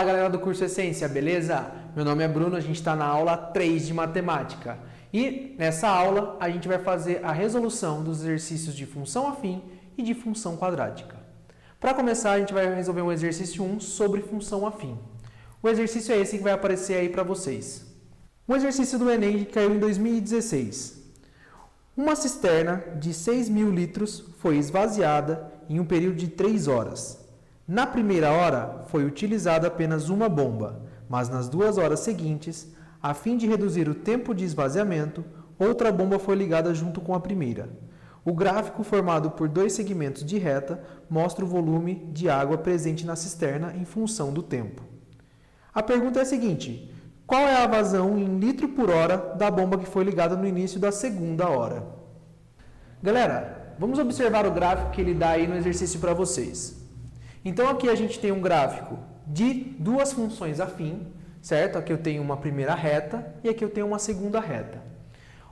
Fala galera do curso Essência, beleza? Meu nome é Bruno, a gente está na aula 3 de matemática. E nessa aula a gente vai fazer a resolução dos exercícios de função afim e de função quadrática. Para começar, a gente vai resolver um exercício 1 sobre função afim. O exercício é esse que vai aparecer aí para vocês. Um exercício do Enem que caiu em 2016. Uma cisterna de 6.000 litros foi esvaziada em um período de 3 horas. Na primeira hora, foi utilizada apenas uma bomba, mas nas 2 horas seguintes, a fim de reduzir o tempo de esvaziamento, outra bomba foi ligada junto com a primeira. O gráfico, formado por 2 segmentos de reta, mostra o volume de água presente na cisterna em função do tempo. A pergunta é a seguinte: qual é a vazão em litro por hora da bomba que foi ligada no início da segunda hora? Galera, vamos observar o gráfico que ele dá aí no exercício para vocês. Então aqui a gente tem um gráfico de duas funções afim, certo? Aqui eu tenho uma primeira reta e aqui eu tenho uma segunda reta,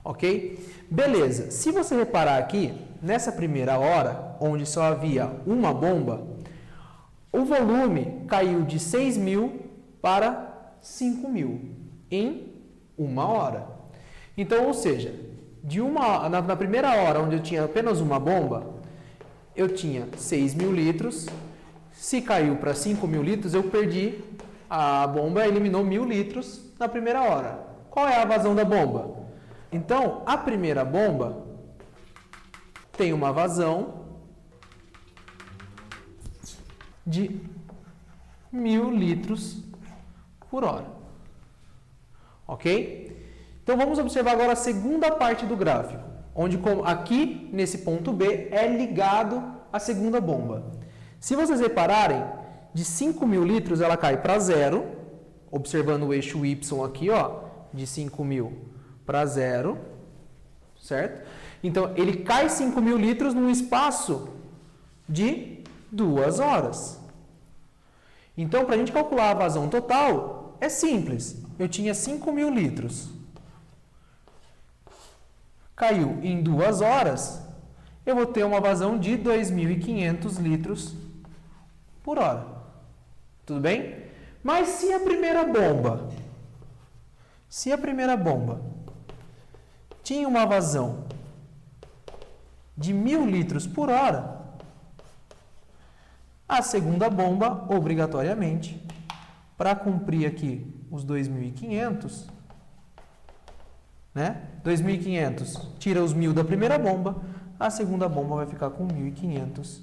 ok? Beleza, se você reparar aqui, nessa primeira hora, onde só havia uma bomba, o volume caiu de 6.000 para 5.000 em uma hora. Então, ou seja, na primeira hora, onde eu tinha apenas uma bomba, eu tinha 6.000 litros. Se caiu para 5.000 litros, eu perdi, a bomba eliminou 1.000 litros na primeira hora. Qual é a vazão da bomba? Então, a primeira bomba tem uma vazão de 1.000 litros por hora. Ok? Então, vamos observar agora a segunda parte do gráfico, onde aqui, nesse ponto B, é ligado à segunda bomba. Se vocês repararem, de 5.000 litros ela cai para zero, observando o eixo Y aqui, ó, de 5.000 para zero, certo? Então, ele cai 5.000 litros num espaço de 2 horas. Então, para a gente calcular a vazão total, é simples. Eu tinha 5.000 litros. Caiu em 2 horas, eu vou ter uma vazão de 2.500 litros por hora. Tudo bem? Mas se a primeira bomba tinha uma vazão de 1.000 litros por hora, a segunda bomba, obrigatoriamente, para cumprir aqui os 2.500, né? 2.500 tira os 1.000 da primeira bomba, a segunda bomba vai ficar com 1.500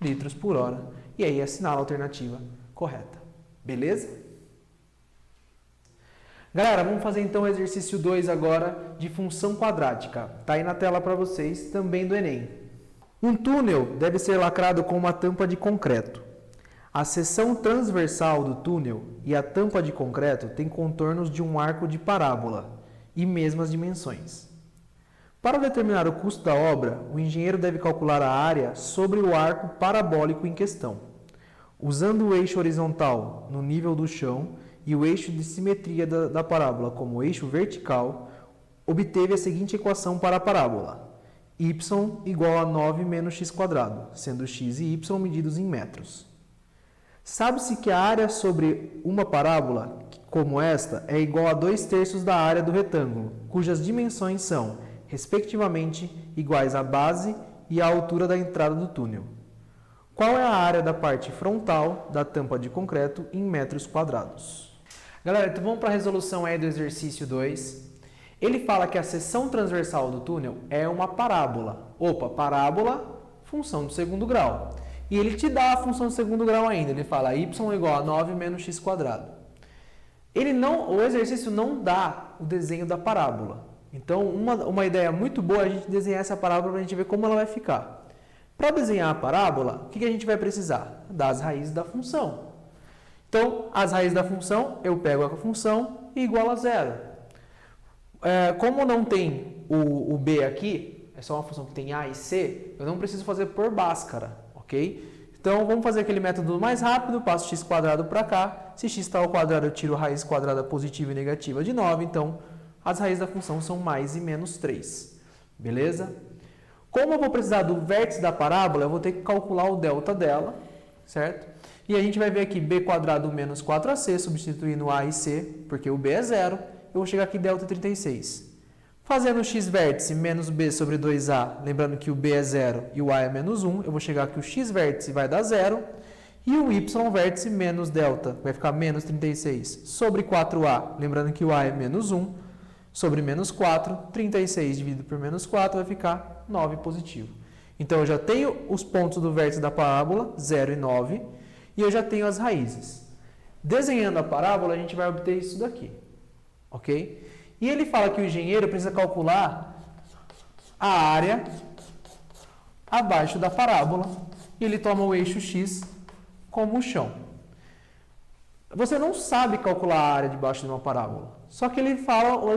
litros por hora. E aí assinala a alternativa correta. Beleza? Galera, vamos fazer então o exercício 2 agora de função quadrática. Está aí na tela para vocês, também do Enem. Um túnel deve ser lacrado com uma tampa de concreto. A seção transversal do túnel e a tampa de concreto têm contornos de um arco de parábola e mesmas dimensões. Para determinar o custo da obra, o engenheiro deve calcular a área sobre o arco parabólico em questão. Usando o eixo horizontal no nível do chão e o eixo de simetria da parábola como eixo vertical, obteve a seguinte equação para a parábola: y igual a 9 menos x², sendo x e y medidos em metros. Sabe-se que a área sobre uma parábola como esta é igual a 2/3 da área do retângulo, cujas dimensões são respectivamente iguais à base e à altura da entrada do túnel. Qual é a área da parte frontal da tampa de concreto em metros quadrados? Galera, então vamos para a resolução aí do exercício 2. Ele fala que a seção transversal do túnel é uma parábola. Opa, parábola, função do segundo grau. E ele te dá a função do segundo grau ainda. Ele fala y igual a 9 menos x². O exercício não dá o desenho da parábola. Então, uma ideia muito boa é a gente desenhar essa parábola para a gente ver como ela vai ficar. Para desenhar a parábola, o que a gente vai precisar? Das raízes da função. Então, as raízes da função, eu pego a função e igualo a zero. Como não tem o b aqui, é só uma função que tem a e c, eu não preciso fazer por Bhaskara, ok? Então, vamos fazer aquele método mais rápido, passo x² para cá. Se x está ao quadrado, eu tiro a raiz quadrada positiva e negativa de 9, então as raízes da função são mais e menos 3. Beleza? Como eu vou precisar do vértice da parábola, eu vou ter que calcular o delta dela, certo? E a gente vai ver aqui b² menos 4ac, substituindo a e c, porque o b é 0. Eu vou chegar aqui delta 36. Fazendo o x vértice menos b sobre 2a, lembrando que o b é 0 e o a é menos 1, eu vou chegar aqui o x vértice vai dar 0. E o y vértice menos delta vai ficar menos 36 sobre 4a, lembrando que o a é menos 1, sobre menos 4, 36 dividido por menos 4 vai ficar 9 positivo. Então, eu já tenho os pontos do vértice da parábola, 0 e 9, e eu já tenho as raízes. Desenhando a parábola, a gente vai obter isso daqui, ok? E ele fala que o engenheiro precisa calcular a área abaixo da parábola, e ele toma o eixo x como o chão. Você não sabe calcular a área debaixo de uma parábola, só que ele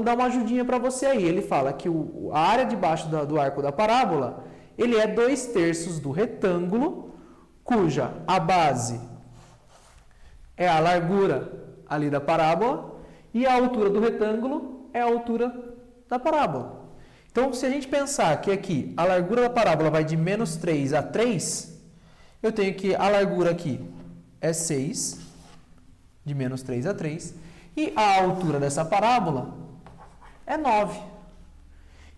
dá uma ajudinha para você aí. Ele fala que a área debaixo do arco da parábola, ele é 2/3 do retângulo, cuja a base é a largura ali da parábola e a altura do retângulo é a altura da parábola. Então, se a gente pensar que aqui a largura da parábola vai de menos 3 a 3, eu tenho que a largura aqui é 6, de menos 3 a 3, e a altura dessa parábola é 9.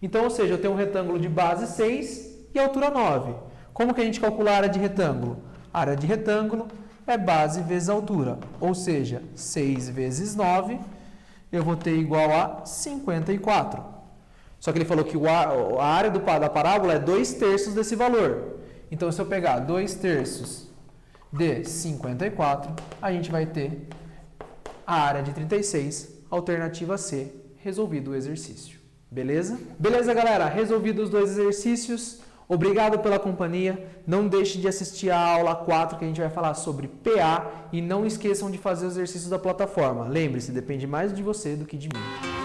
Então, ou seja, eu tenho um retângulo de base 6 e altura 9. Como que a gente calcula a área de retângulo? A área de retângulo é base vezes altura, ou seja, 6 vezes 9, eu vou ter igual a 54. Só que ele falou que a área da parábola é 2/3 desse valor. Então, se eu pegar 2/3 de 54, a gente vai ter a área de 36, alternativa C, resolvido o exercício. Beleza? Beleza, galera? Resolvido os dois exercícios. Obrigado pela companhia. Não deixe de assistir a aula 4, que a gente vai falar sobre PA. E não esqueçam de fazer os exercícios da plataforma. Lembre-se, depende mais de você do que de mim.